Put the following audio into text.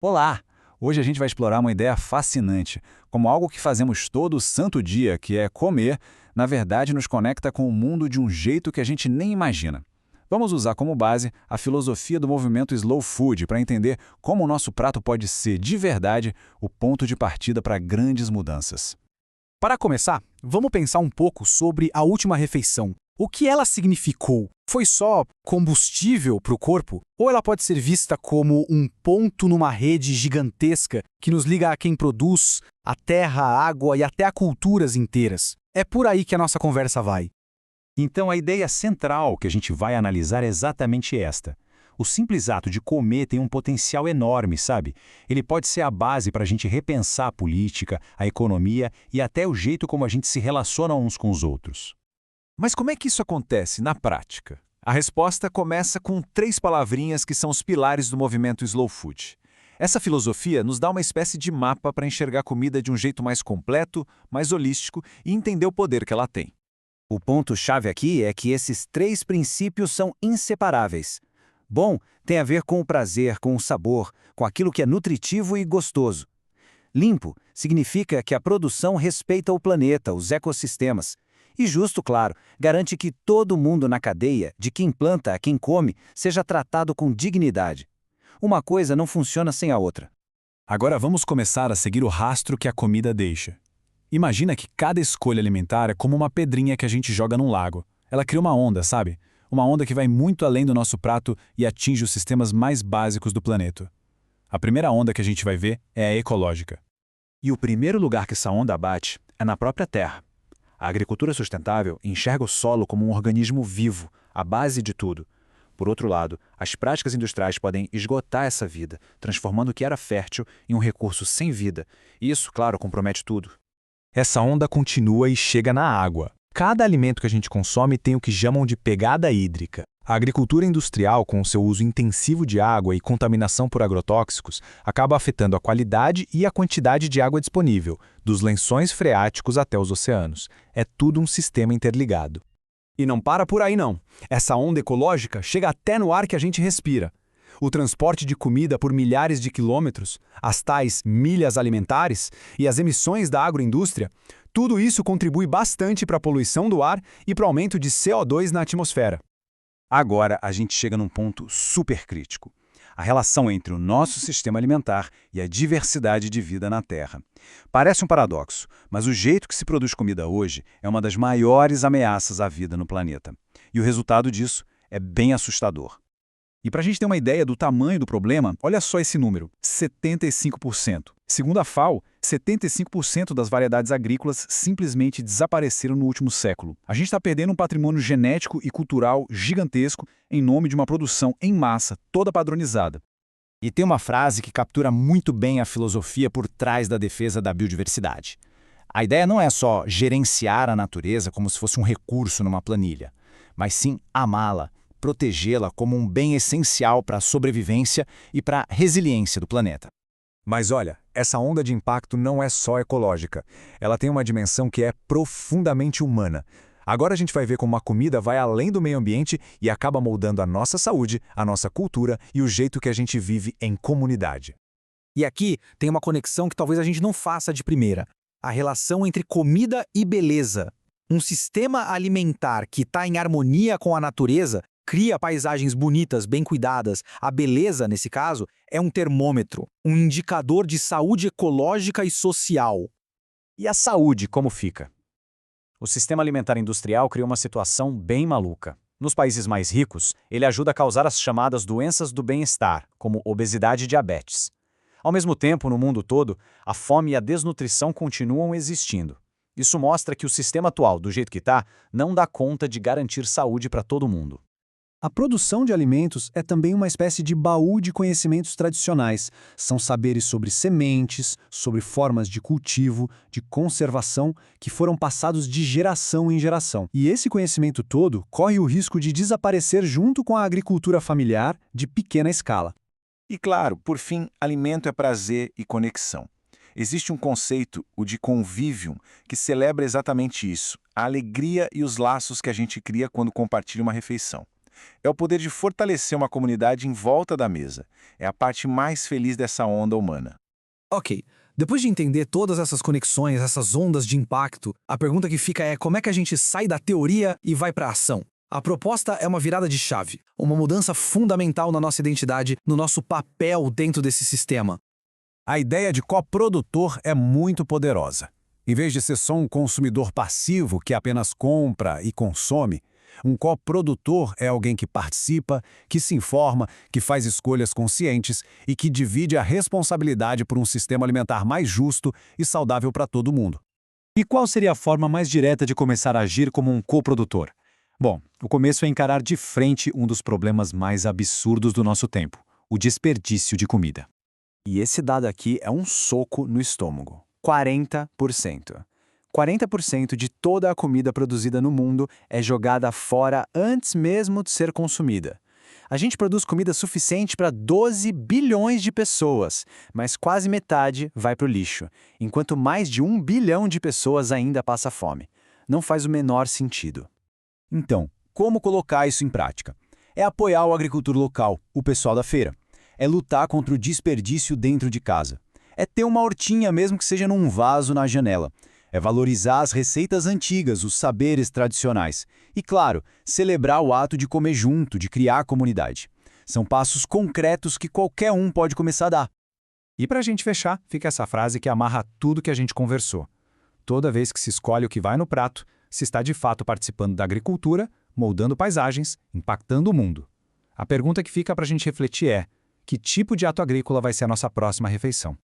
Olá! Hoje a gente vai explorar uma ideia fascinante, como algo que fazemos todo santo dia, que é comer, na verdade nos conecta com o mundo de um jeito que a gente nem imagina. Vamos usar como base a filosofia do movimento Slow Food para entender como o nosso prato pode ser, de verdade, o ponto de partida para grandes mudanças. Para começar, vamos pensar um pouco sobre a última refeição. O que ela significou? Foi só combustível para o corpo? Ou ela pode ser vista como um ponto numa rede gigantesca que nos liga a quem produz, a terra, a água e até a culturas inteiras? É por aí que a nossa conversa vai. Então, a ideia central que a gente vai analisar é exatamente esta. O simples ato de comer tem um potencial enorme, sabe? Ele pode ser a base para a gente repensar a política, a economia e até o jeito como a gente se relaciona uns com os outros. Mas como é que isso acontece na prática? A resposta começa com três palavrinhas que são os pilares do movimento Slow Food. Essa filosofia nos dá uma espécie de mapa para enxergar a comida de um jeito mais completo, mais holístico e entender o poder que ela tem. O ponto-chave aqui é que esses três princípios são inseparáveis. Bom tem a ver com o prazer, com o sabor, com aquilo que é nutritivo e gostoso. Limpo significa que a produção respeita o planeta, os ecossistemas. E justo, claro, garante que todo mundo na cadeia, de quem planta a quem come, seja tratado com dignidade. Uma coisa não funciona sem a outra. Agora vamos começar a seguir o rastro que a comida deixa. Imagina que cada escolha alimentar é como uma pedrinha que a gente joga num lago. Ela cria uma onda, sabe? Uma onda que vai muito além do nosso prato e atinge os sistemas mais básicos do planeta. A primeira onda que a gente vai ver é a ecológica. E o primeiro lugar que essa onda bate é na própria terra. A agricultura sustentável enxerga o solo como um organismo vivo, a base de tudo. Por outro lado, as práticas industriais podem esgotar essa vida, transformando o que era fértil em um recurso sem vida. E isso, claro, compromete tudo. Essa onda continua e chega na água. Cada alimento que a gente consome tem o que chamam de pegada hídrica. A agricultura industrial, com o seu uso intensivo de água e contaminação por agrotóxicos, acaba afetando a qualidade e a quantidade de água disponível, dos lençóis freáticos até os oceanos. É tudo um sistema interligado. E não para por aí não. Essa onda ecológica chega até no ar que a gente respira. O transporte de comida por milhares de quilômetros, as tais milhas alimentares e as emissões da agroindústria, tudo isso contribui bastante para a poluição do ar e para o aumento de CO2 na atmosfera. Agora a gente chega num ponto super crítico. A relação entre o nosso sistema alimentar e a diversidade de vida na Terra. Parece um paradoxo, mas o jeito que se produz comida hoje é uma das maiores ameaças à vida no planeta. E o resultado disso é bem assustador. E para a gente ter uma ideia do tamanho do problema, olha só esse número, 75%. Segundo a FAO, 75% das variedades agrícolas simplesmente desapareceram no último século. A gente está perdendo um patrimônio genético e cultural gigantesco em nome de uma produção em massa, toda padronizada. E tem uma frase que captura muito bem a filosofia por trás da defesa da biodiversidade. A ideia não é só gerenciar a natureza como se fosse um recurso numa planilha, mas sim amá-la, protegê-la como um bem essencial para a sobrevivência e para a resiliência do planeta. Mas olha, essa onda de impacto não é só ecológica. Ela tem uma dimensão que é profundamente humana. Agora a gente vai ver como a comida vai além do meio ambiente e acaba moldando a nossa saúde, a nossa cultura e o jeito que a gente vive em comunidade. E aqui tem uma conexão que talvez a gente não faça de primeira. A relação entre comida e beleza. Um sistema alimentar que está em harmonia com a natureza cria paisagens bonitas, bem cuidadas. A beleza, nesse caso, é um termômetro, um indicador de saúde ecológica e social. E a saúde, como fica? O sistema alimentar industrial cria uma situação bem maluca. Nos países mais ricos, ele ajuda a causar as chamadas doenças do bem-estar, como obesidade e diabetes. Ao mesmo tempo, no mundo todo, a fome e a desnutrição continuam existindo. Isso mostra que o sistema atual, do jeito que está, não dá conta de garantir saúde para todo mundo. A produção de alimentos é também uma espécie de baú de conhecimentos tradicionais. São saberes sobre sementes, sobre formas de cultivo, de conservação, que foram passados de geração em geração. E esse conhecimento todo corre o risco de desaparecer junto com a agricultura familiar de pequena escala. E claro, por fim, alimento é prazer e conexão. Existe um conceito, o de convivium, que celebra exatamente isso, a alegria e os laços que a gente cria quando compartilha uma refeição. É o poder de fortalecer uma comunidade em volta da mesa. É a parte mais feliz dessa onda humana. Ok, depois de entender todas essas conexões, essas ondas de impacto, a pergunta que fica é como é que a gente sai da teoria e vai para a ação? A proposta é uma virada de chave, uma mudança fundamental na nossa identidade, no nosso papel dentro desse sistema. A ideia de coprodutor é muito poderosa. Em vez de ser só um consumidor passivo que apenas compra e consome, um coprodutor é alguém que participa, que se informa, que faz escolhas conscientes e que divide a responsabilidade por um sistema alimentar mais justo e saudável para todo mundo. E qual seria a forma mais direta de começar a agir como um coprodutor? Bom, o começo é encarar de frente um dos problemas mais absurdos do nosso tempo, o desperdício de comida. E esse dado aqui é um soco no estômago. 40%. 40% de toda a comida produzida no mundo é jogada fora antes mesmo de ser consumida. A gente produz comida suficiente para 12 bilhões de pessoas, mas quase metade vai para o lixo, enquanto mais de 1 bilhão de pessoas ainda passa fome. Não faz o menor sentido. Então, como colocar isso em prática? É apoiar o agricultor local, o pessoal da feira. É lutar contra o desperdício dentro de casa. É ter uma hortinha mesmo que seja num vaso na janela. É valorizar as receitas antigas, os saberes tradicionais. E, claro, celebrar o ato de comer junto, de criar comunidade. São passos concretos que qualquer um pode começar a dar. E para a gente fechar, fica essa frase que amarra tudo que a gente conversou. Toda vez que se escolhe o que vai no prato, se está de fato participando da agricultura, moldando paisagens, impactando o mundo. A pergunta que fica para a gente refletir é: que tipo de ato agrícola vai ser a nossa próxima refeição?